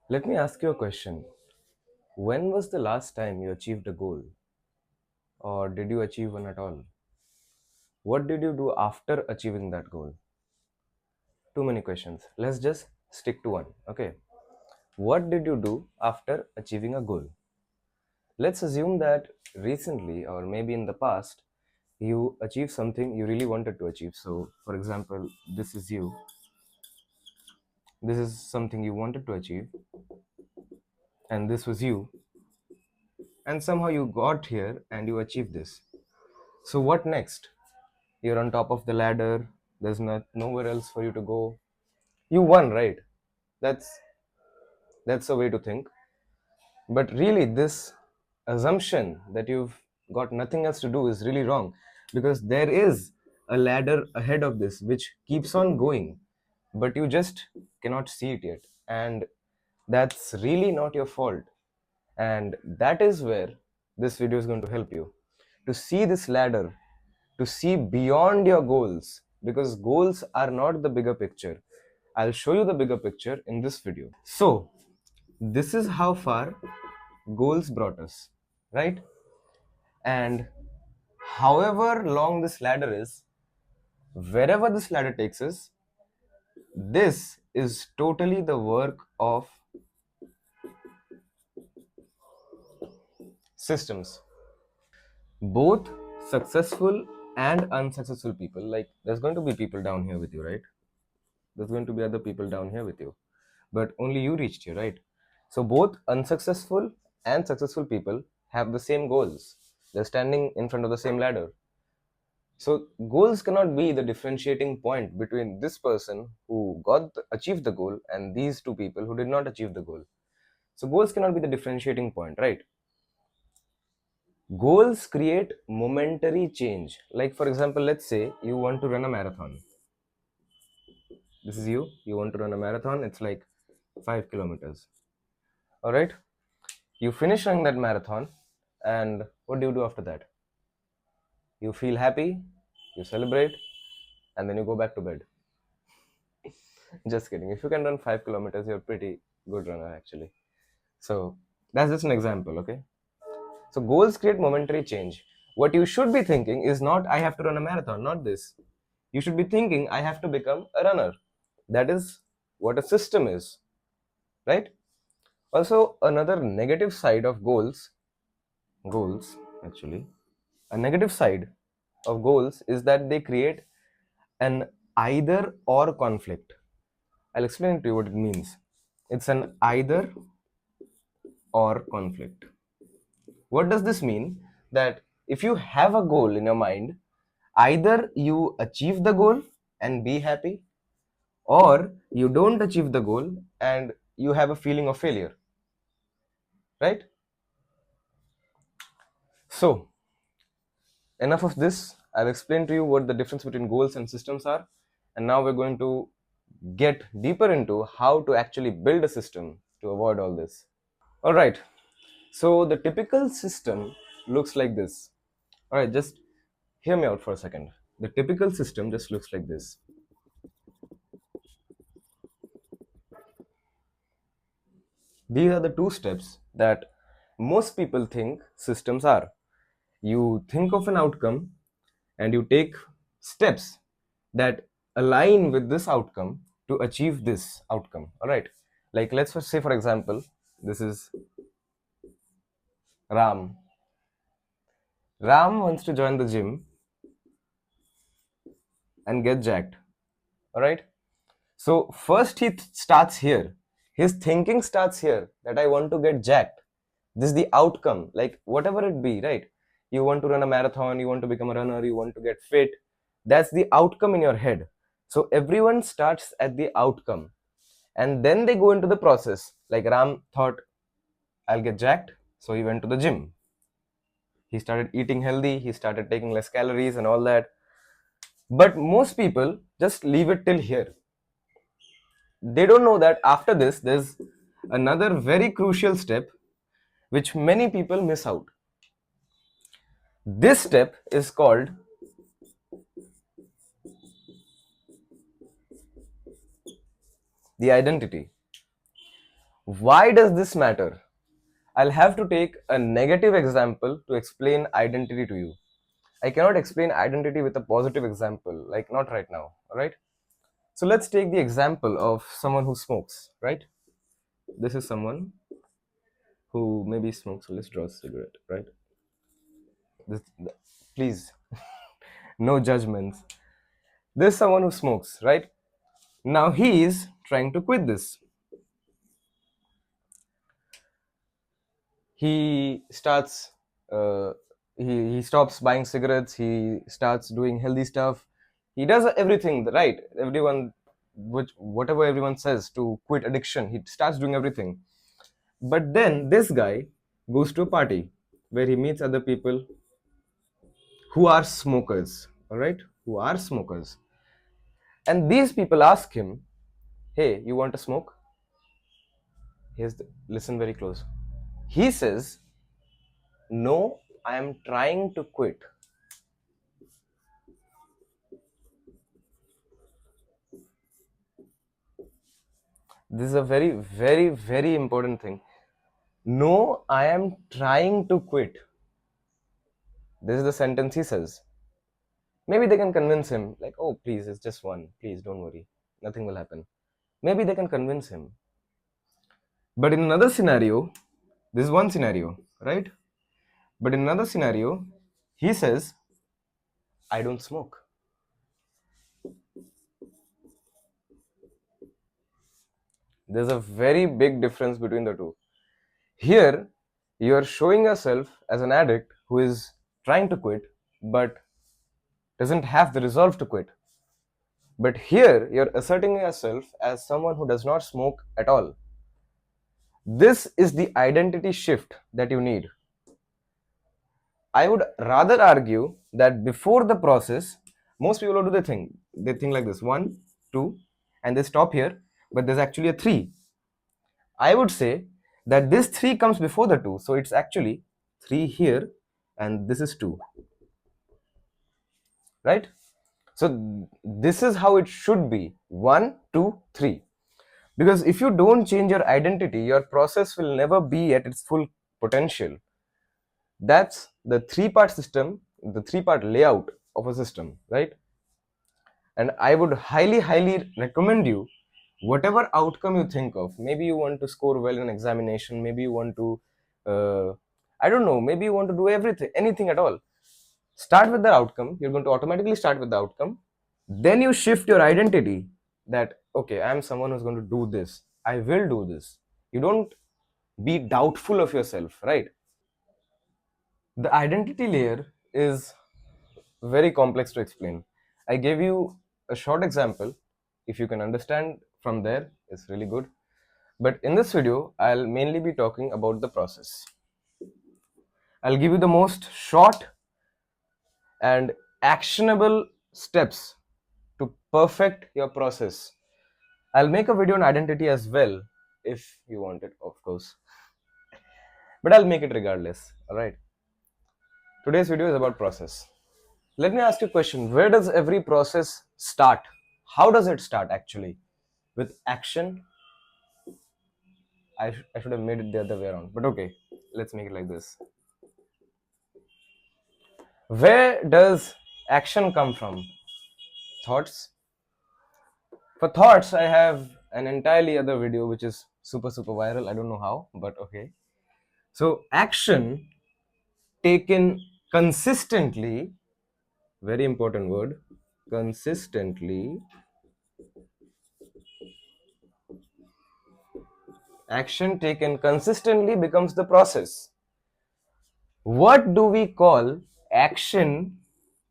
Let me ask you a question. When was the last time you achieved a goal? Or did you achieve one at all? What did you do after achieving that goal? Too many questions. Let's just stick to one. Okay. What did you do after achieving a goal? Let's assume that recently or maybe in the past, you achieved something you really wanted to achieve. So, for example, this is you. This is something you wanted to achieve, and this was you. And somehow you got here and you achieved this. So, what next? You're on top of the ladder, there's nowhere else for you to go. You won, right? That's that's a way to think. But really, this assumption that you've got nothing else to do is really wrong, because there is a ladder ahead of this which keeps on going, but you just cannot see it yet. And that's really not your fault. And that is where this video is going to help you to see this ladder, to see beyond your goals, because goals are not the bigger picture. I'll show you the bigger picture in this video. So, this is how far goals brought us, right? And however long this ladder is, wherever this ladder takes us, this is totally the work of systems. Both successful and unsuccessful people, like there's going to be people down here with you, right? There's going to be other people down here with you, but only you reached here, right? So both unsuccessful and successful people have the same goals. They're standing in front of the same ladder. So goals cannot be the differentiating point between this person who achieved the goal and these two people who did not achieve the goal. So goals cannot be the differentiating point, right? Goals create momentary change. Like, for example, let's say you want to run a marathon. This is you want to run a marathon. It's like 5 kilometers. All right. You finish running that marathon, and what do you do after that? You feel happy, you celebrate, and then you go back to bed. Just kidding. If you can run 5 kilometers, you're a pretty good runner, actually. So that's just an example, okay? So goals create momentary change. What you should be thinking is not, I have to run a marathon, not this. You should be thinking, I have to become a runner. That is what a system is, right? Also, another negative side of goals actually, a negative side of goals is that they create an either or conflict. I'll explain to you what it means. It's an either or conflict. What does this mean? That if you have a goal in your mind, either you achieve the goal and be happy, or you don't achieve the goal and you have a feeling of failure, right? So, enough of this. I've explained to you what the difference between goals and systems are, and now we're going to get deeper into how to actually build a system to avoid all this. All right. So the typical system looks like this. All right, just hear me out for a second. The typical system just looks like this. These are the two steps that most people think systems are. You think of an outcome and you take steps that align with this outcome to achieve this outcome. All right. Like, let's first say, for example, this is Ram. Ram wants to join the gym and get jacked. All right. So first he starts here. His thinking starts here, that I want to get jacked. This is the outcome, like whatever it be, right? You want to run a marathon, you want to become a runner, you want to get fit. That's the outcome in your head. So everyone starts at the outcome, and then they go into the process. Like Ram thought, I'll get jacked, so he went to the gym. He started eating healthy, he started taking less calories and all that. But most people just leave it till here. They don't know that after this, there's another very crucial step which many people miss out. This step is called the identity. Why does this matter? I'll have to take a negative example to explain identity to you. I cannot explain identity with a positive example, like not right now, alright? So let's take the example of someone who smokes, right? This is someone who maybe smokes, so let's draw a cigarette, right? This, please, no judgments. This is someone who smokes, right? Now he is trying to quit this. He starts, uh, he stops buying cigarettes. He starts doing healthy stuff. He does everything right. Everyone, whatever everyone says to quit addiction, he starts doing everything. But then this guy goes to a party where he meets other people who are smokers. All right, who are smokers, and these people ask him, "Hey, you want to smoke?" Listen very close. He says, "No, I am trying to quit." This is a very, very, very important thing. No, I am trying to quit. This is the sentence he says. Maybe they can convince him, like, oh, please, it's just one. Please don't worry. Nothing will happen. Maybe they can convince him. But in another scenario, this is one scenario, right? But in another scenario, he says, I don't smoke. There's a very big difference between the two. Here, you are showing yourself as an addict who is trying to quit, but doesn't have the resolve to quit. But here, you're asserting yourself as someone who does not smoke at all. This is the identity shift that you need. I would rather argue that before the process, most people do the thing. They think like this: 1, 2, and they stop here, but there's actually a 3. I would say that this 3 comes before the 2. So it's actually 3 here, and this is 2. Right? So this is how it should be: 1, 2, 3. Because if you don't change your identity, your process will never be at its full potential. That's the 3-part system, the 3-part layout of a system, right? And I would highly, highly recommend you, whatever outcome you think of. Maybe you want to score well in an examination, maybe you want to, I don't know, maybe you want to do everything, anything at all. Start with the outcome. You're going to automatically start with the outcome. Then you shift your identity that, okay, I'm someone who's going to do this. I will do this. You don't be doubtful of yourself, right? The identity layer is very complex to explain. I gave you a short example. If you can understand from there, it's really good. But in this video, I'll mainly be talking about the process. I'll give you the most short and actionable steps to perfect your process. I'll make a video on identity as well if you want it, of course. But I'll make it regardless. Alright. Today's video is about process. Let me ask you a question. Where does every process start? How does it start actually? With action? I should have made it the other way around. But okay, let's make it like this. Where does action come from? Thoughts? For thoughts, I have an entirely other video which is super viral. I don't know how, but okay. So action taken consistently, very important word, consistently. Action taken consistently becomes the process. What do we call action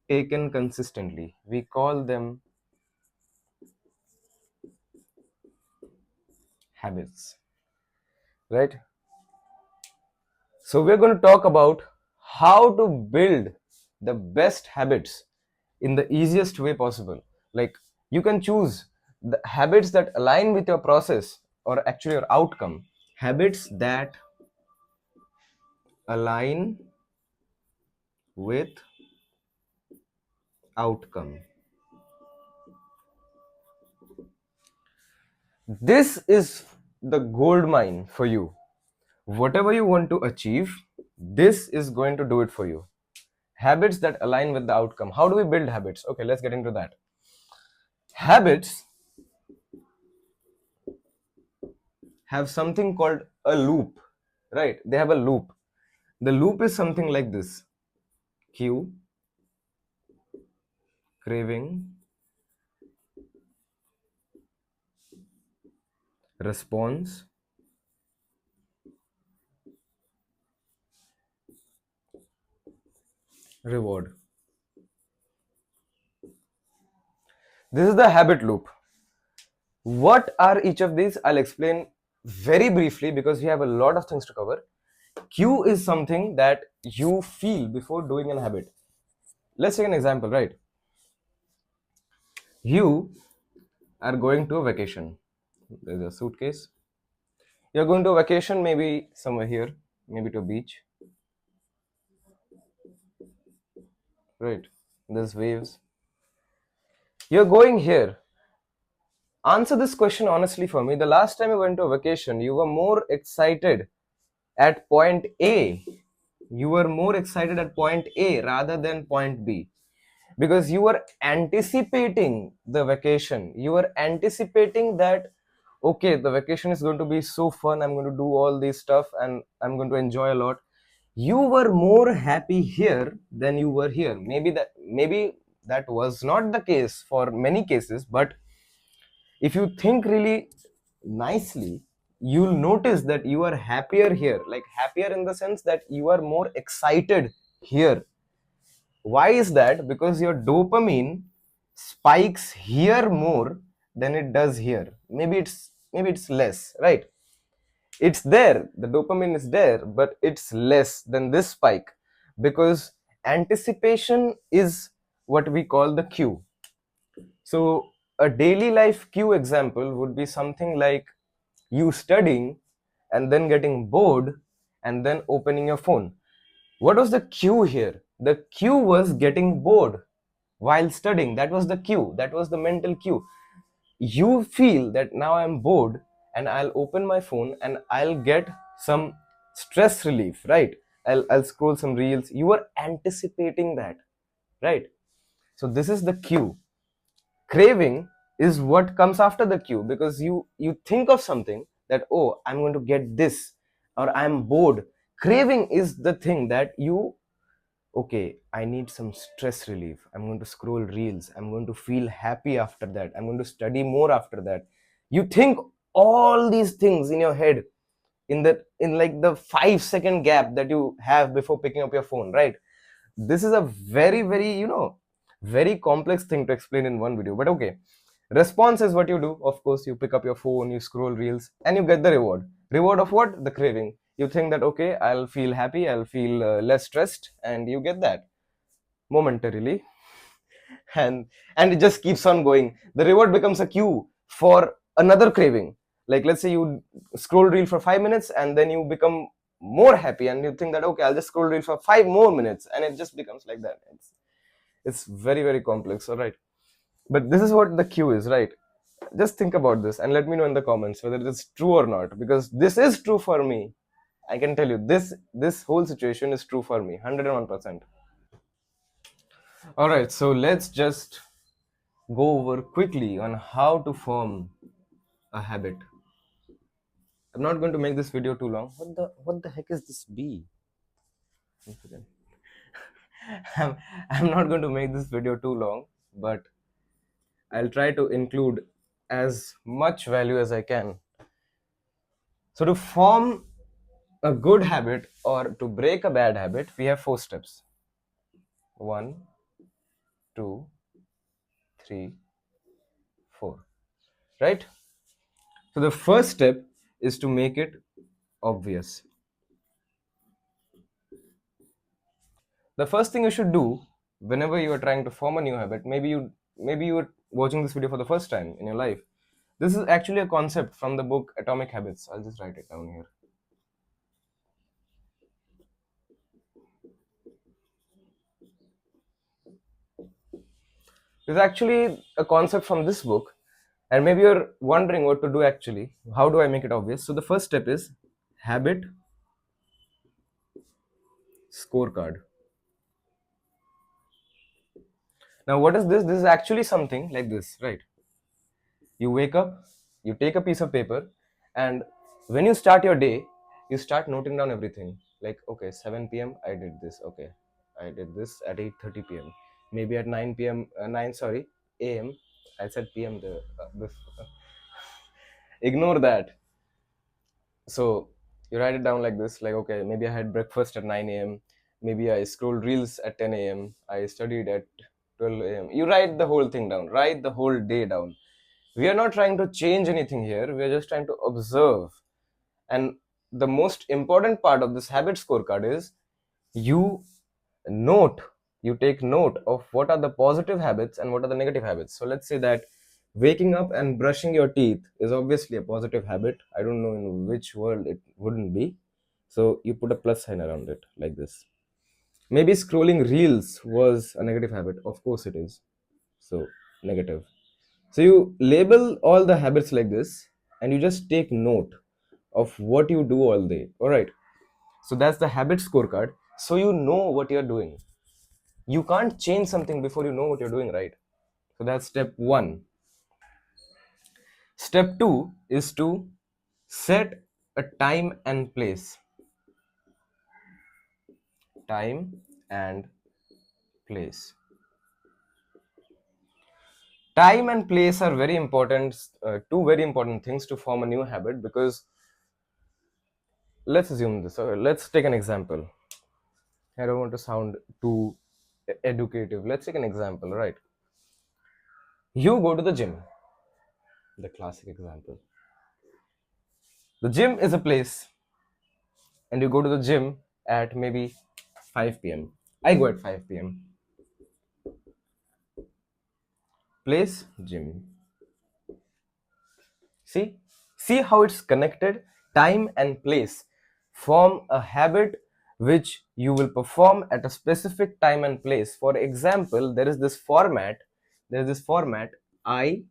taken consistently? We call them habits, right? So we're going to talk about how to build the best habits in the easiest way possible. Like, you can choose the habits that align with your process or actually your outcome. Habits that align with outcome. This is the gold mine for you. Whatever you want to achieve, this is going to do it for you. Habits that align with the outcome. How do we build habits? Okay, let's get into that. Habits have something called a loop, right? They have a loop. The loop is something like this: cue, craving, response, reward. This is the habit loop. What are each of these? I'll explain very briefly because we have a lot of things to cover. Cue is something that you feel before doing an habit. Let's take an example, right? You are going to a vacation. There's a suitcase. You're going to a vacation, maybe somewhere here, maybe to a beach, right? There's waves. You're going here. Answer this question honestly for me. The last time you went to a vacation, you were more excited at point A. You were more excited at point A rather than point B because you were anticipating the vacation. You were anticipating that, okay, the vacation is going to be so fun. I'm going to do all this stuff and I'm going to enjoy a lot. You were more happy here than you were here. Maybe that was not the case for many cases, but if you think really nicely, you'll notice that you are happier here, like happier in the sense that you are more excited here. Why is that? Because your dopamine spikes here more than it does here. Maybe it's less, right? It's there, the dopamine is there, but it's less than this spike because anticipation is what we call the cue. So a daily life cue example would be something like you studying and then getting bored and then opening your phone. What was the cue here? The cue was getting bored while studying. That was the cue. That was the mental cue. You feel that now I'm bored and I'll open my phone and I'll get some stress relief, right? I'll scroll some reels. You are anticipating that, right? So this is the cue. Craving is what comes after the cue because you think of something that, oh, I'm going to get this, or I'm bored. Craving is the thing that you, okay, I need some stress relief, I'm going to scroll reels, I'm going to feel happy after that, I'm going to study more after that. You think all these things in your head in like the 5-second gap that you have before picking up your phone, right? This is a very very complex thing to explain in one video, but okay. Response is what you do. Of course, you pick up your phone, you scroll reels, and you get the reward of what? The craving. You think that, okay, I'll feel happy, I'll feel less stressed, and you get that momentarily. And it just keeps on going. The reward becomes a cue for another craving. Like, let's say you scroll reel for 5 minutes and then you become more happy and you think that, okay, I'll just scroll reel for 5 more minutes, and it just becomes like that. It's very complex, all right? But this is what the cue is, right? Just think about this and let me know in the comments whether it is true or not, because this is true for me. I can tell you, this whole situation is true for me, 101%. All right, so let's just go over quickly on how to form a habit. I'm not going to make this video too long. What the heck is this bee? I'm, I'm not going to make this video too long, but I'll try to include as much value as I can. So to form a good habit or to break a bad habit, we have 4 steps. 1, 2, 3, 4. Right? So the first step is to make it obvious. The first thing you should do whenever you are trying to form a new habit, maybe you are watching this video for the first time in your life. This is actually a concept from the book Atomic Habits. I'll just write it down here. There's actually a concept from this book And maybe you're wondering what to do actually. How do I make it obvious? So the first step is habit scorecard. Now, what is this? This is actually something like this, right? You wake up, you take a piece of paper, and when you start your day, you start noting down everything. Like, okay, 7 p.m. I did this. Okay, I did this at 8:30 p.m. Maybe at 9 p.m. 9 sorry a.m. I said p.m. Ignore that. So you write it down like this. Like, okay, maybe I had breakfast at 9 a.m. Maybe I scrolled reels at 10 a.m. I studied at 12 a.m. You write the whole thing down. Write the whole day down. We are not trying to change anything here. We are just trying to observe. And the most important part of this habit scorecard is you note, you take note of what are the positive habits and what are the negative habits. So let's say that waking up and brushing your teeth is obviously a positive habit. I don't know in which world it wouldn't be. So you put a plus sign around it like this. Maybe scrolling reels was a negative habit. Of course it is. So negative. So you label all the habits like this and you just take note of what you do all day. All right. So that's the habit scorecard. So you know what you're doing. You can't change something before you know what you're doing, right? So that's step one. Step two is to set a time and place. Time and place. Time and place are very important, two very important things to form a new habit, because let's assume this. Let's take an example. I don't want to sound too educative. Let's take an example, right? You go to the gym, the classic example. The gym is a place, and you go to the gym at maybe 5 p.m. I go at 5 p.m. Place, gym. See? See how it's connected? Time and place form a habit which you will perform at a specific time and place. For example, there is this format. I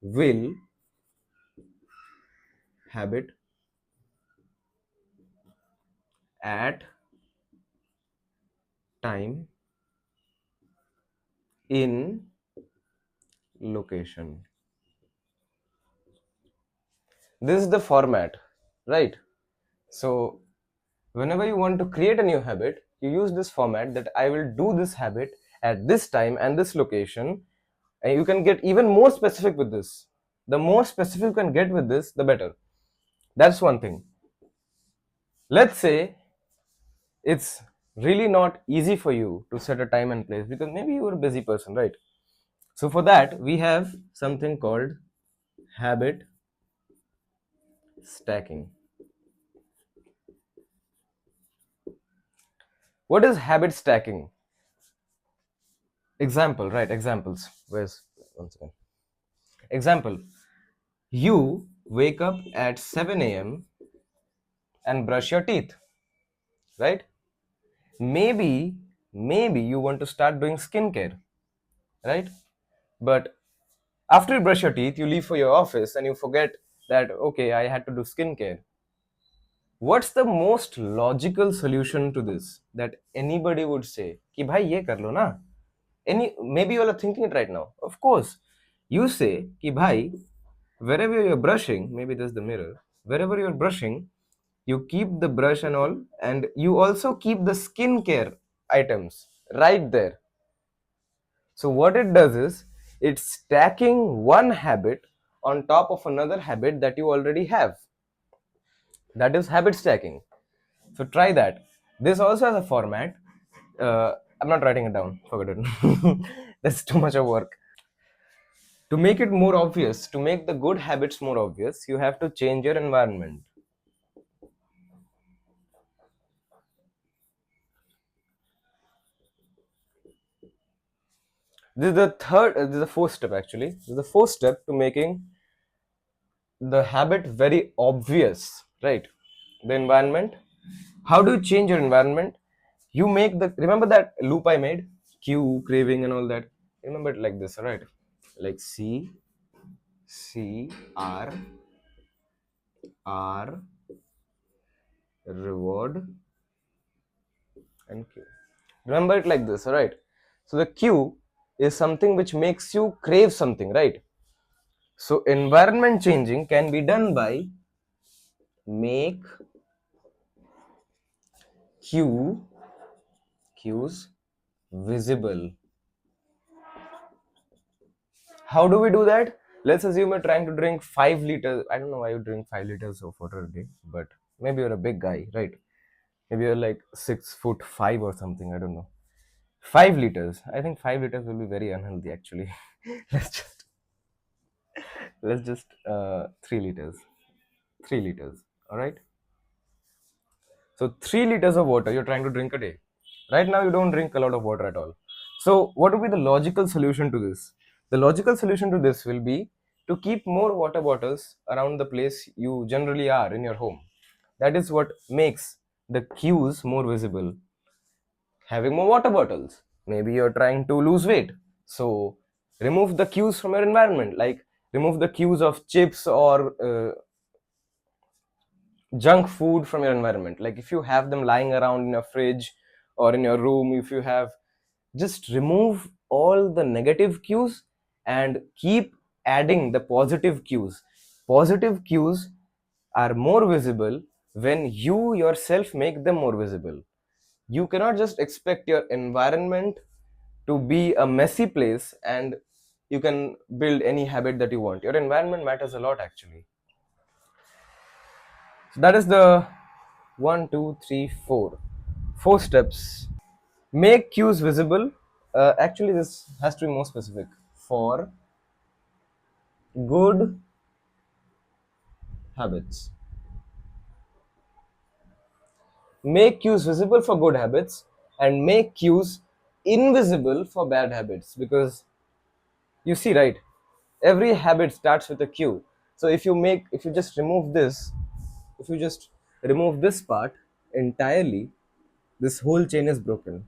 will habit at time in location. This is the format, right? So whenever you want to create a new habit, you use this format, that I will do this habit at this time and this location. And you can get even more specific with this. The more specific you can get with this, the better. That's one thing. Let's say it's really not easy for you to set a time and place because maybe you're a busy person, right? So for that, we have something called habit stacking. What is habit stacking? Example, right? Examples. Where's one second? Example. You wake up at 7 a.m. and brush your teeth, right? Maybe you want to start doing skincare, right? But after you brush your teeth, you leave for your office and you forget that, okay, I had to do skincare. What's the most logical solution to this that anybody would say? Ki bhai ye kar lo na. Maybe you all are thinking it right now. Of course, you say ki bhai, wherever you're brushing, maybe there's the mirror. Wherever you're brushing, you keep the brush and all, and you also keep the skincare items right there. So what it does is it's stacking one habit on top of another habit that you already have. That is habit stacking. So try that. This also has a format. I'm not writing it down. Forget it. That's too much of work. To make it more obvious, to make the good habits more obvious, you have to change your environment. This is the fourth step actually. This is the fourth step to making the habit very obvious, right? The environment. How do you change your environment? You make the, remember that loop I made? Cue, craving, and all that. Remember it like this, right? Like see, C R reward and Q. Remember it like this, alright? So the Q is something which makes you crave something, right? So environment changing can be done by make Q's visible. How do we do that? Let's assume you're trying to drink 5 liters. I don't know why you drink 5 liters of water a day, but maybe you're a big guy, right? Maybe you're like 6'5" or something. I don't know. 5 liters. I think 5 liters will be very unhealthy actually. let's just let's just 3 liters. 3 liters. All right. So 3 liters of water you're trying to drink a day. Right now you don't drink a lot of water at all. So what would be the logical solution to this? The logical solution to this will be to keep more water bottles around the place you generally are in your home. That is what makes the queues more visible. Having more water bottles. Maybe you're trying to lose weight. So remove the queues from your environment, like remove the queues of chips or junk food from your environment. Like if you have them lying around in your fridge or in your room, if you have, just remove all the negative cues and keep adding the positive cues. Positive cues are more visible when you yourself make them more visible. You cannot just expect your environment to be a messy place and you can build any habit that you want. Your environment matters a lot actually. So that is the 4 steps. Make cues visible. Actually, this has to be more specific. For good habits. Make cues visible for good habits and make cues invisible for bad habits, because you see, right, every habit starts with a cue. So if you just remove this, if you just remove this part entirely, this whole chain is broken.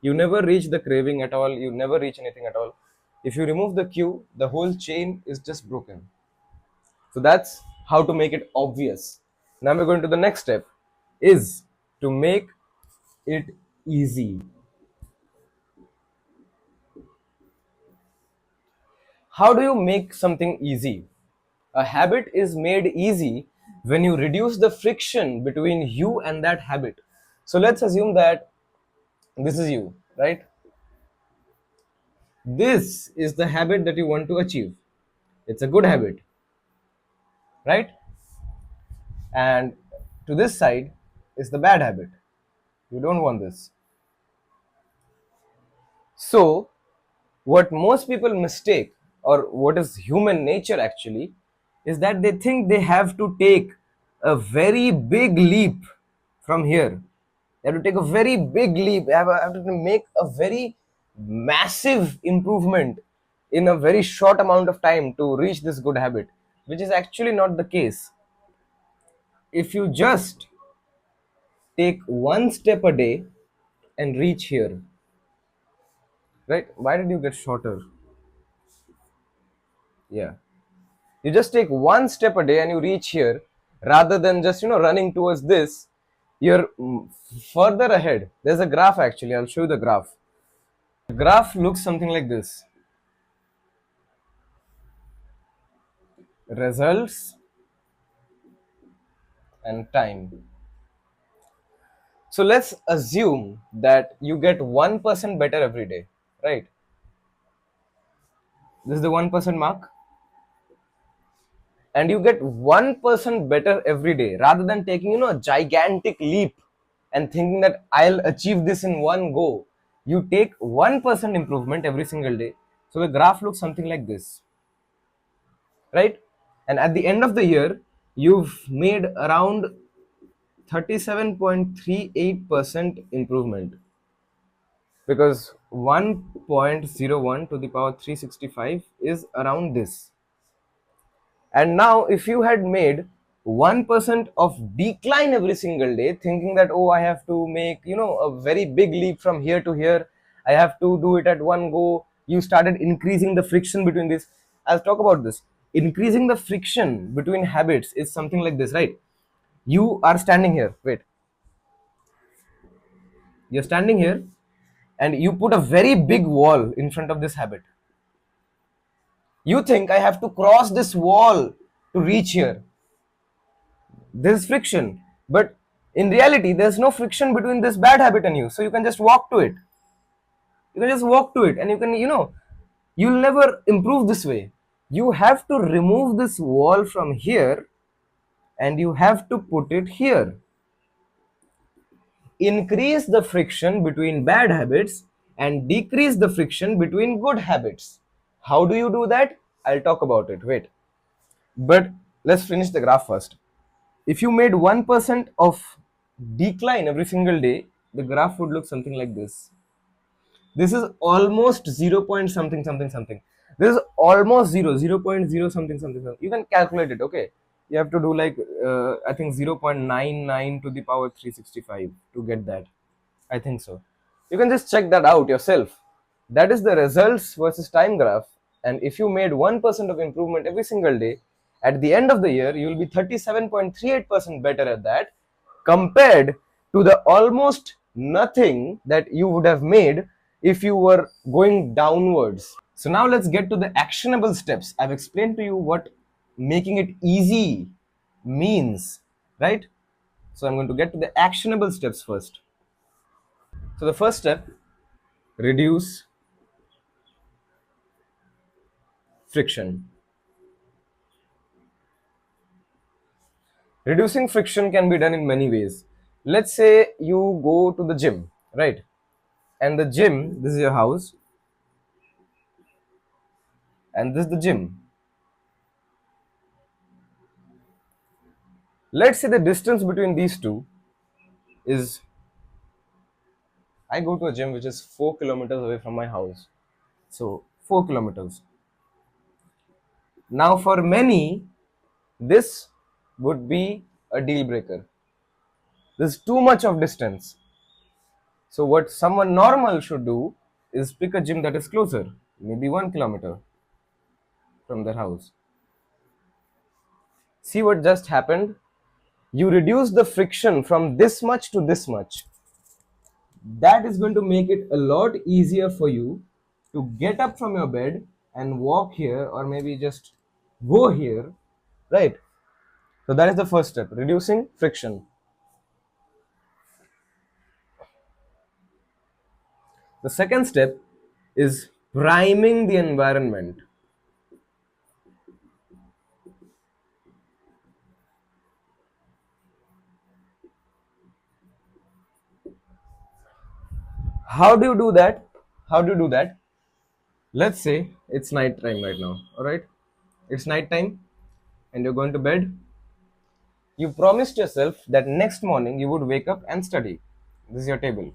You never reach the craving at all, you never reach anything at all. If you remove the cue, the whole chain is just broken. So that's how to make it obvious. Now we're going to the next step, is to make it easy. How do you make something easy? A habit is made easy when you reduce the friction between you and that habit. So let's assume that this is you, right? This is the habit that you want to achieve. It's a good habit, right? And to this side is the bad habit. You don't want this. So what most people mistake, or what is human nature actually, is that they think they have to take a very big leap from here. They have to take a very big leap, have to make a very massive improvement in a very short amount of time to reach this good habit, which is actually not the case. If you just take one step a day and reach here, right? Why did you get shorter? Yeah, you just take one step a day and you reach here, rather than just running towards this. You're further ahead. There's a graph actually, I'll show you the graph. The graph looks something like this: results and time. So let's assume that you get 1% better every day, right? This is the 1% mark, and you get 1% better every day, rather than taking a gigantic leap and thinking that I'll achieve this in one go. You take 1% improvement every single day. So the graph looks something like this, right? And at the end of the year, you've made around 37.38% improvement, because 1.01 to the power 365 is around this. And now if you had made 1% of decline every single day, thinking that, oh, I have to make a very big leap from here to here, I have to do it at one go, you started increasing the friction between this. I'll talk about this. increasing the friction between habits is something like this, right? You are standing here, wait, you're standing here, and you put a very big wall in front of this habit. You think I have to cross this wall to reach here. There's friction, but in reality, there's no friction between this bad habit and you. So you can just walk to it. You can just walk to it, and you can, you'll never improve this way. You have to remove this wall from here, and you have to put it here. Increase the friction between bad habits and decrease the friction between good habits. How do you do that? I'll talk about it. Wait. But let's finish the graph first. If you made 1% of decline every single day, the graph would look something like this. This is almost 0 point something something something. This is almost 0 something something something. You can calculate it, okay? You have to do like, I think 0.99 to the power 365 to get that. I think so. You can just check that out yourself. That is the results versus time graph. And if you made 1% of improvement every single day, at the end of the year, you will be 37.38% better at that compared to the almost nothing that you would have made if you were going downwards. So now let's get to the actionable steps. I've explained to you what making it easy means, right? So I'm going to get to the actionable steps first. So the first step, reduce friction. Reducing friction can be done in many ways. Let's say you go to the gym, right? And the gym, this is your house, and this is the gym. Let's say the distance between these two is, I go to a gym which is 4 kilometers away from my house. So 4 kilometers. Now for many, this would be a deal breaker. There's too much of distance. So what someone normal should do is pick a gym that is closer, maybe 1 kilometer from their house. See what just happened? You reduce the friction from this much to this much. That is going to make it a lot easier for you to get up from your bed and walk here, or maybe just go here, right? So that is the first step, reducing friction. The second step is priming the environment. How do you do that? How do you do that? Let's say it's night time right now, all right? It's night time and you're going to bed. You promised yourself that next morning you would wake up and study. This is your table.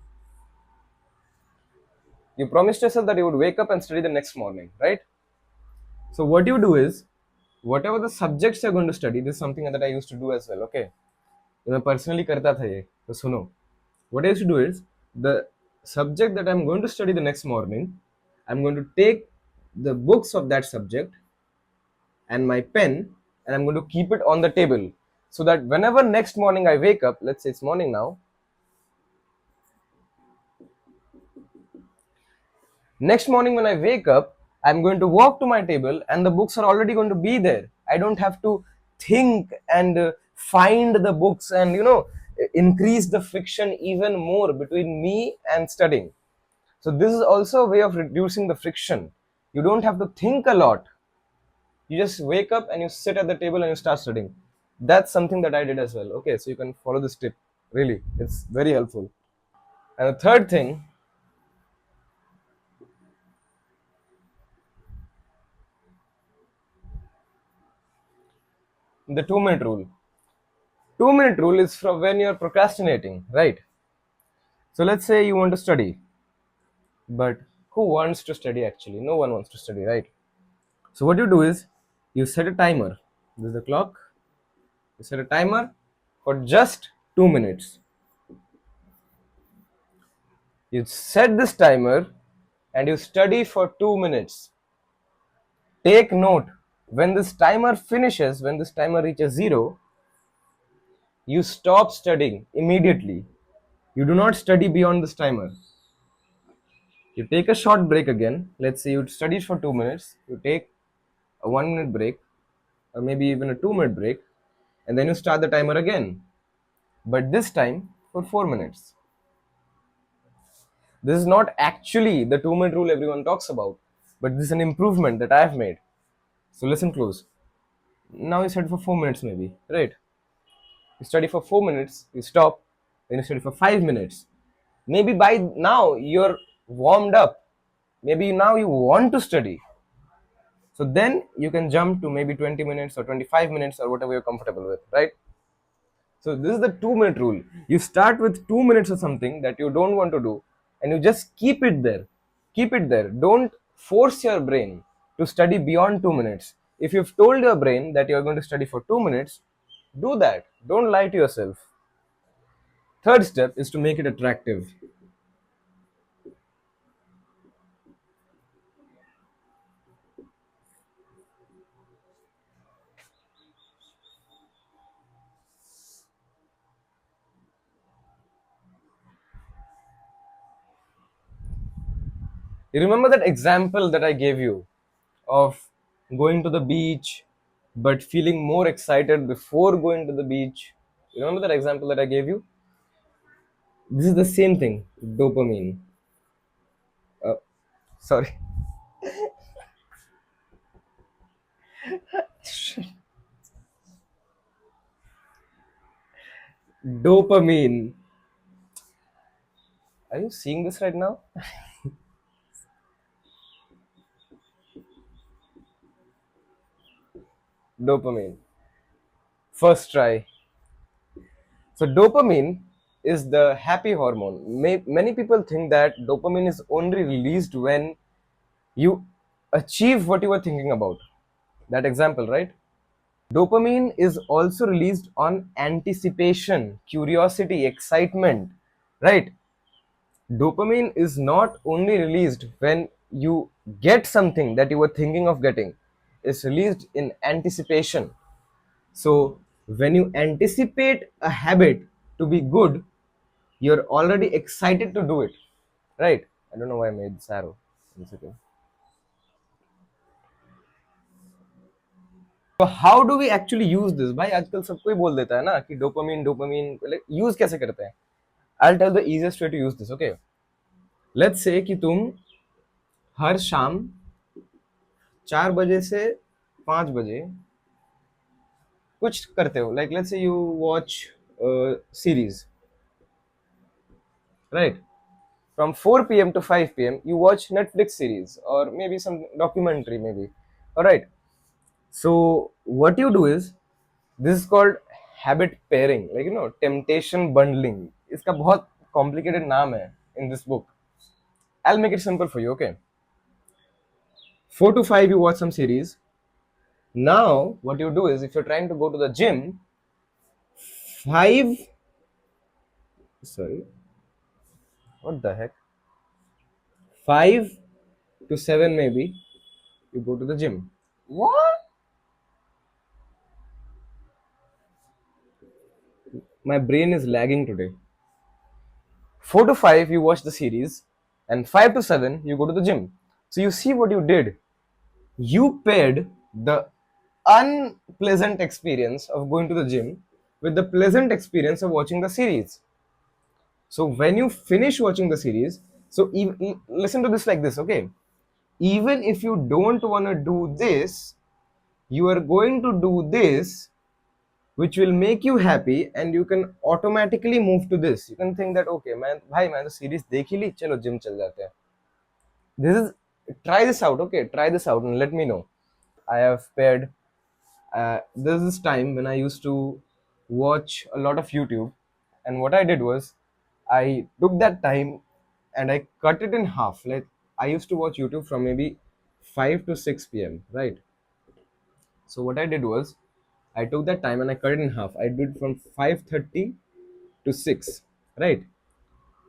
You promised yourself that you would wake up and study the next morning, right? So what you do is, whatever the subjects you're going to study, this is something that I used to do as well, okay? मैं personally करता था ये, तो सुनो. What I used to do is, the subject that I'm going to study the next morning, I'm going to take the books of that subject and my pen, and I'm going to keep it on the table, so that whenever next morning I wake up, let's say it's morning now, next morning when I wake up, I'm going to walk to my table and the books are already going to be there. I don't have to think and find the books and, increase the friction even more between me and studying. So this is also a way of reducing the friction. You don't have to think a lot. You just wake up and you sit at the table and you start studying. That's something that I did as well. Okay, so you can follow this tip. Really, it's very helpful. And the third thing, the 2 minute rule. 2 minute rule is from when you're procrastinating, right? So let's say you want to study, but who wants to study actually? No one wants to study, right? So what you do is, you set a timer. This is the clock. You set a timer for just 2 minutes. You set this timer and you study for 2 minutes. Take note. When this timer finishes, when this timer reaches 0, you stop studying immediately. You do not study beyond this timer. You take a short break again. Let's say you studied for 2 minutes. You take a 1 minute break, or maybe even a 2 minute break, and then you start the timer again. But this time for 4 minutes. This is not actually the 2 minute rule everyone talks about, but this is an improvement that I have made. So listen close. Now you study for 4 minutes, maybe, right? You study for 4 minutes, you stop, then you study for 5 minutes. Maybe by now you're warmed up. Maybe now you want to study. So then you can jump to maybe 20 minutes or 25 minutes or whatever you're comfortable with, right? So this is the 2 minute rule. You start with 2 minutes of something that you don't want to do, and you just keep it there. Keep it there. Don't force your brain to study beyond 2 minutes. If you've told your brain that you're going to study for 2 minutes, do that. Don't lie to yourself. Third step is to make it attractive. You remember that example that I gave you of going to the beach but feeling more excited before going to the beach? You remember that example that I gave you? This is the same thing, dopamine. Uh, Sorry. Dopamine. Are you seeing this right now? Dopamine. First try. So, dopamine is the happy hormone. Many people think that dopamine is only released when you achieve what you were thinking about. That example, right? Dopamine is also released on anticipation, curiosity, excitement, right? Dopamine is not only released when you get something that you were thinking of getting, it's released in anticipation. So, when you anticipate a habit to be good, you're already excited to do it, right? I don't know why I made this arrow. One second. So how do we actually use this? भाई आजकल सब कोई बोल देता है ना कि dopamine dopamine use कैसे करते हैं? I'll tell the easiest way to use this. Okay, let's say कि तुम हर शाम 4 बजे से 5 बजे कुछ करते हो. Like let's say you watch series, right? From 4 p.m. to 5 p.m. you watch Netflix series or maybe some documentary, maybe. All right. So what you do is, this is called habit pairing, like temptation bundling. इसका बहुत complicated नाम है in this book. I'll make it simple for you. Okay, 4 to 5 you watch some series. Now what you do is, if you're trying to go to the gym, five, sorry, what the heck, 5 to 7 maybe, you go to the gym. What? My brain is lagging today. 4 to 5 you watch the series, and 5 to 7 you go to the gym. So you see what you did. You paired the unpleasant experience of going to the gym with the pleasant experience of watching the series. So when you finish watching the series, so listen to this like this, okay? Even if you don't want to do this, you are going to do this, which will make you happy, and you can automatically move to this. You can think that, okay, man, bhai, maine to series dekhi li, chalo gym chal jate hain. This is, try this out, okay? Try this out and let me know. I have paired. There's this time when I used to watch a lot of YouTube, and what I did was, I took that time and I cut it in half. Like, I used to watch YouTube from maybe 5 to 6 p.m., right? So what I did was, I took that time and I cut it in half. I did from 5:30 to 6, right?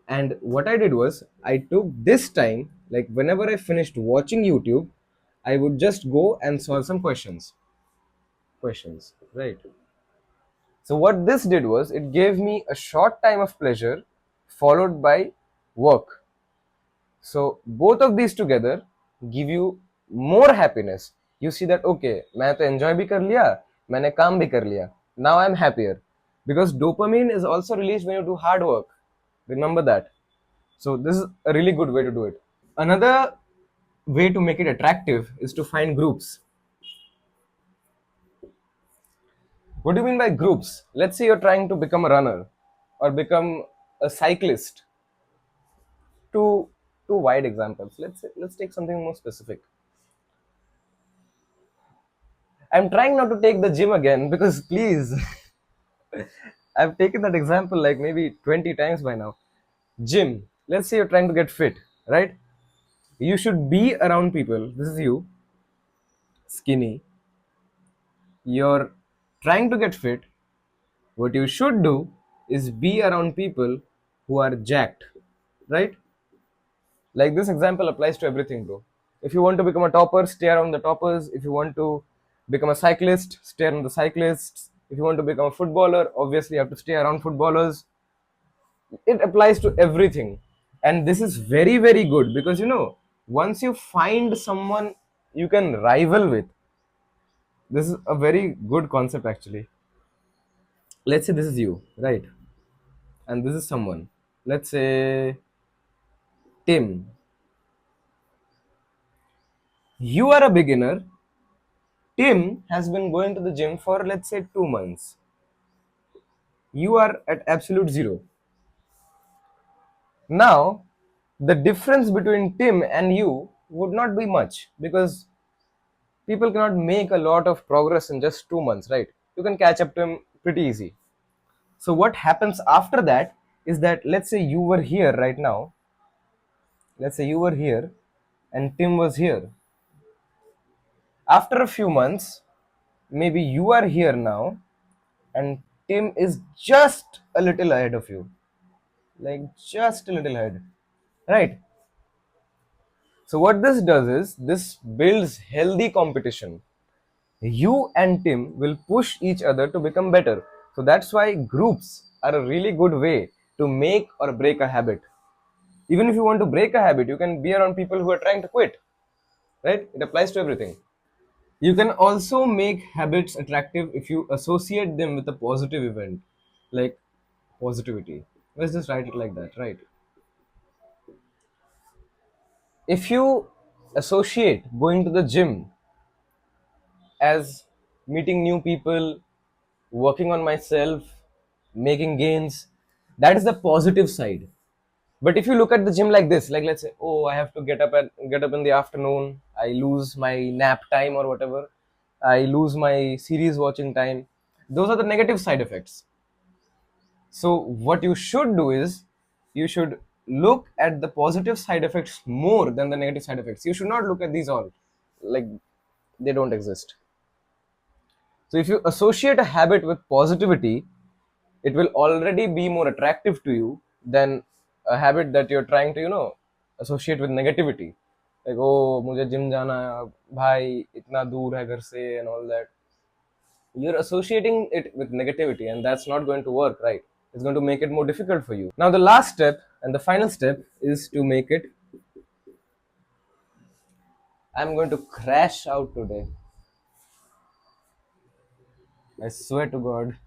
And what I did was, I took this time, like whenever I finished watching YouTube, I would just go and solve some questions, right? So what this did was it gave me a short time of pleasure followed by work. So both of these together give you more happiness. You see that okay, मैं तो enjoy भी कर लिया, मैंने काम भी कर लिया. Now I'm happier because dopamine is also released when you do hard work. Remember that. So this is a really good way to do it. Another way to make it attractive is to find groups. What do you mean by groups? Let's say you're trying to become a runner or become a cyclist. Two wide examples. Let's take something more specific. I'm trying not to take the gym again because please, I've taken that example like maybe 20 times by now. Gym. Let's say you're trying to get fit, right? You should be around people. This is you, skinny. You're trying to get fit. What you should do is be around people who are jacked, right? Like this example applies to everything, bro. If you want to become a topper, stay around the toppers. If you want to become a cyclist, stay around the cyclists. If you want to become a footballer, obviously you have to stay around footballers. It applies to everything. And this is very, very good because once you find someone you can rival with, this is a very good concept actually. Let's say this is you, right? And this is someone. Let's say Tim. You are a beginner. Tim has been going to the gym for let's say 2 months. You are at absolute zero. Now, the difference between Tim and you would not be much because people cannot make a lot of progress in just 2 months, right? You can catch up to him pretty easy. So, what happens after that is that let's say you were here right now, let's say you were here and Tim was here. After a few months, maybe you are here now and Tim is just a little ahead of you, like just a little ahead, right? So what this does is this builds healthy competition. You and Tim will push each other to become better. So that's why groups are a really good way to make or break a habit. Even if you want to break a habit, you can be around people who are trying to quit, right? It applies to everything. You can also make habits attractive if you associate them with a positive event, like positivity. Let's just write it like that, right? If you associate going to the gym as meeting new people, working on myself, making gains, that is the positive side. But if you look at the gym like this, like let's say, oh, I have to get up in the afternoon, I lose my nap time or whatever, I lose my series watching time. Those are the negative side effects. So what you should do is you should look at the positive side effects more than the negative side effects. You should not look at these all like they don't exist. So if you associate a habit with positivity, it will already be more attractive to you than a habit that you're trying to, associate with negativity. Like, oh, मुझे gym जाना है, भाई इतना दूर है घर से and all that. You're associating it with negativity and that's not going to work, right? It's going to make it more difficult for you. Now, the last step and the final step is to make it. I'm going to crash out today. I swear to God,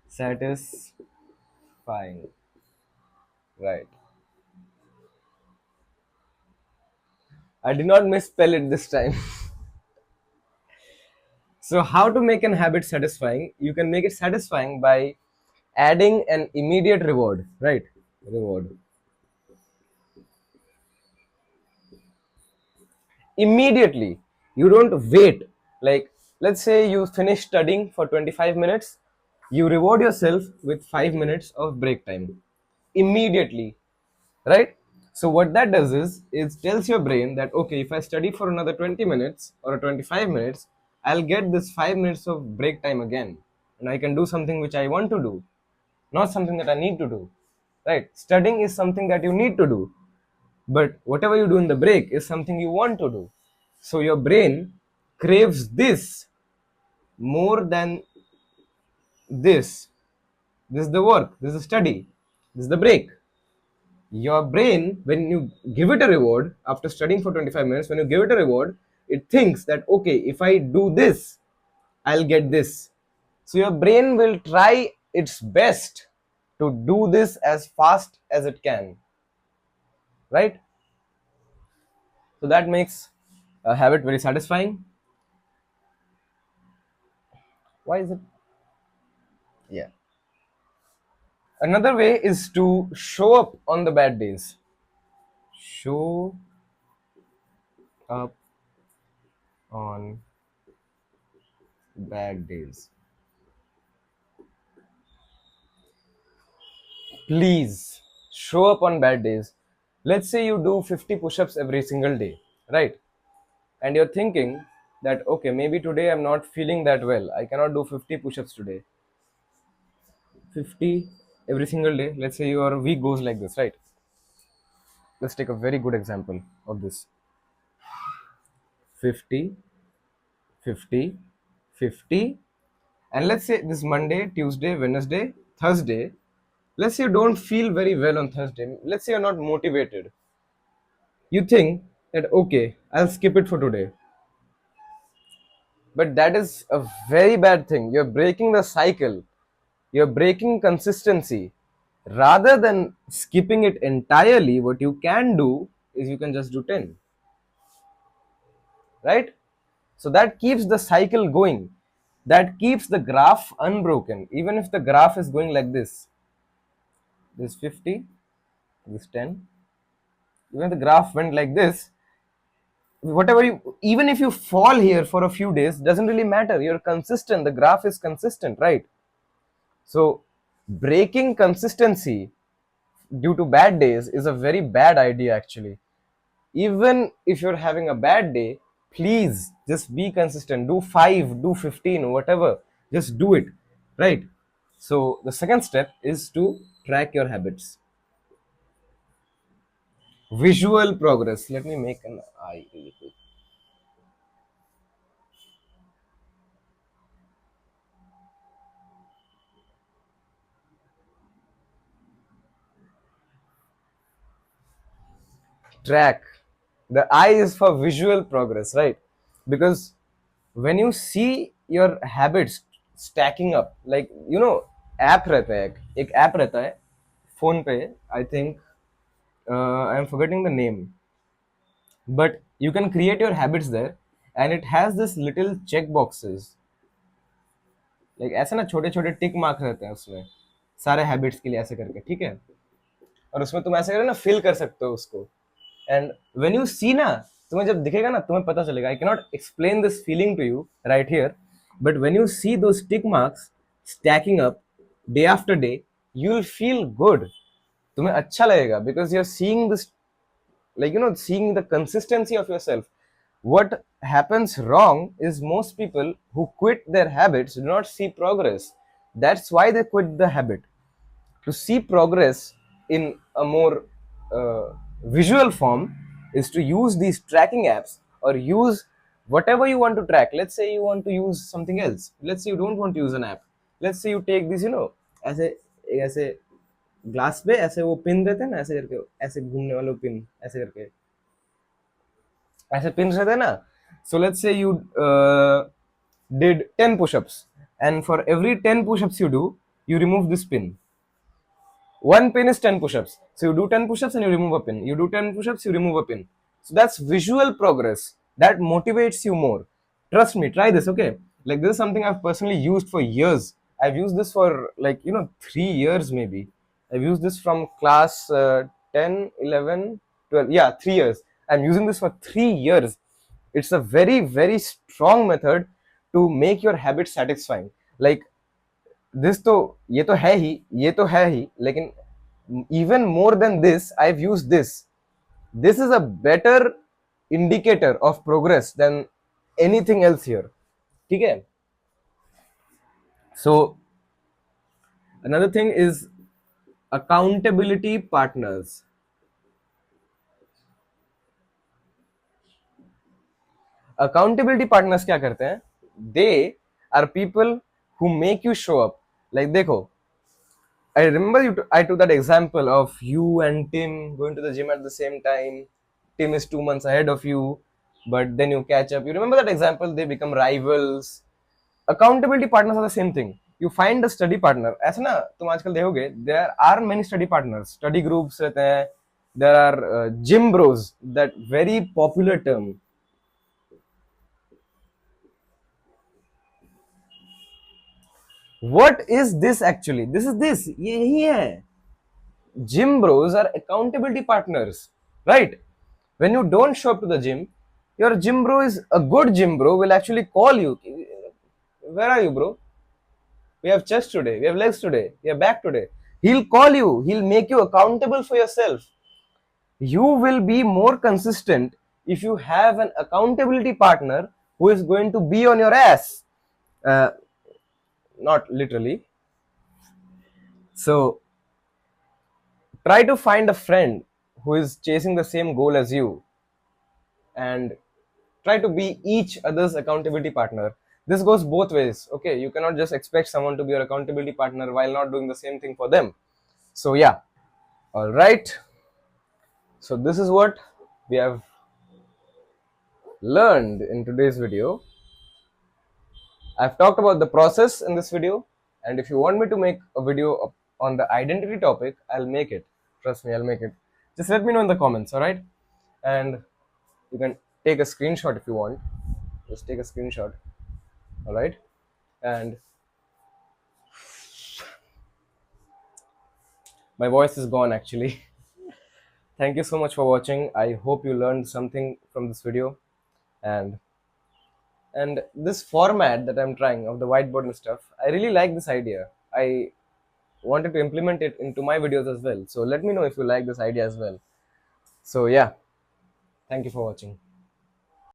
satisfying. Right. I did not misspell it this time. So, how to make an habit satisfying? You can make it satisfying by adding an immediate reward, right? Reward. Immediately. You don't wait. Like, let's say you finish studying for 25 minutes, you reward yourself with 5 minutes of break time. Immediately, right? So what that does is it tells your brain that okay, if I study for another 20 minutes or 25 minutes, I'll get this 5 minutes of break time again and I can do something which I want to do, not something that I need to do, right? Studying is something that you need to do, but whatever you do in the break is something you want to do. So your brain craves this more than this. This is the work, this is the study, this is the break. Your brain, when you give it a reward after studying for 25 minutes, when you give it a reward, it thinks that, okay, if I do this, I'll get this. So your brain will try its best to do this as fast as it can, right? So that makes a habit very satisfying. Why is it? Yeah. Another way is to show up on the bad days. Show up on bad days. Please show up on bad days. Let's say you do 50 push-ups every single day, right? And you're thinking that, okay, maybe today I'm not feeling that well, I cannot do 50 push-ups today. 50 every single day. Let's say your week goes like this, right? Let's take a very good example of this. 50, 50, 50. And let's say this Monday, Tuesday, Wednesday, Thursday. Let's say you don't feel very well on Thursday. Let's say you're not motivated. You think that, okay, I'll skip it for today. But that is a very bad thing. You're breaking the cycle, you're breaking consistency. Rather than skipping it entirely, what you can do is you can just do 10, right? So that keeps the cycle going, that keeps the graph unbroken. Even if the graph is going like this 50, this 10, even if the graph went like this, whatever you, even if you fall here for a few days, doesn't really matter. You're consistent, the graph is consistent, right? So breaking consistency due to bad days is a very bad idea actually. Even if you're having a bad day, please just be consistent. Do 5, do 15, whatever. Just do it, right? So the second step is to track your habits. Visual progress. Let me make an eye really quick. Track. The I is for visual progress, right? Because when you see your habits stacking up, like app रहता है, एक app रहता है phone पे, I think I am forgetting the name, but you can create your habits there, and it has this little check boxes, like ऐसे ना छोटे छोटे टिक मार्क रहते हैं उसमें सारे हैबिट्स के लिए ऐसे करके, ठीक है? और उसमें तुम ऐसे करके ना फिल कर सकते हो उसको, एंड व्हेन यू सी ना, तुम्हें जब दिखेगा ना तुम्हें पता चलेगा. I can not explain this feeling to you right here, but when you see those tick marks stacking up day after day, you will feel good. तुम्हें अच्छा लगेगा because you are seeing this, like seeing the consistency of yourself. What happens wrong is most people who quit their habits do not see progress. That's why they quit the habit. To see progress in a more uh, visual form is to use these tracking apps, or use whatever you want to track. Let's say you want to use something else. Let's say you don't want to use an app. Let's say you take this, ऐसे ऐसे glass पे ऐसे वो pin रहते हैं ना, ऐसे करके ऐसे घूमने वाले पिन ऐसे करके ऐसे पिन रहते हैं ना. So let's say you did 10 push-ups, and for every 10 push-ups you do, you remove this pin. One pin is 10 push-ups. So you do 10 push-ups and you remove a pin. You do 10 push-ups, you remove a pin. So that's visual progress. That motivates you more. Trust me, try this, okay? Like, this is something I've personally used for years. I've used this for 3 years maybe. I've used this from class 10, 11, 12. Yeah, 3 years. I'm using this for 3 years. It's a very, very strong method to make your habit satisfying. Like, this तो ये तो है ही लेकिन even more than this, I've used this is a better indicator of progress than anything else here, ठीक है? So another thing is accountability partners. Accountability partners क्या करते हैं? They are people who make you show up. Like देखो, I remember I took that example of you and Tim going to the gym at the same time. Tim is 2 months ahead of you, but then you catch up. You remember that example? They become rivals. Accountability partners are the same thing. You find a study partner. ऐसा ना तुम आजकल देखोगे, there are many study partners. Study groups रहते हैं. There are gym bros. That very popular term. What is this actually? This is this. यही है. Gym bros are accountability partners, right? When you don't show up to the gym, your gym bro is a good gym bro will actually call you. Where are you, bro? We have chest today, we have legs today, we have back today. He'll call you, he'll make you accountable for yourself. You will be more consistent if you have an accountability partner who is going to be on your ass. Uh, Not literally. So, try to find a friend who is chasing the same goal as you and try to be each other's accountability partner. This goes both ways. Okay, you cannot just expect someone to be your accountability partner while not doing the same thing for them. So yeah, all right, so this is what we have learned in today's video. I've talked about the process in this video, and if you want me to make a video on the identity topic, I'll make it. Trust me, I'll make it. Just let me know in the comments. All right, and you can take a screenshot if you want. Just take a screenshot. All right, and my voice is gone actually. Thank you so much for watching. I hope you learned something from this video, and this format that I'm trying of the whiteboard and stuff, I really like this idea. I wanted to implement it into my videos as well. So let me know if you like this idea as well. So yeah, thank you for watching.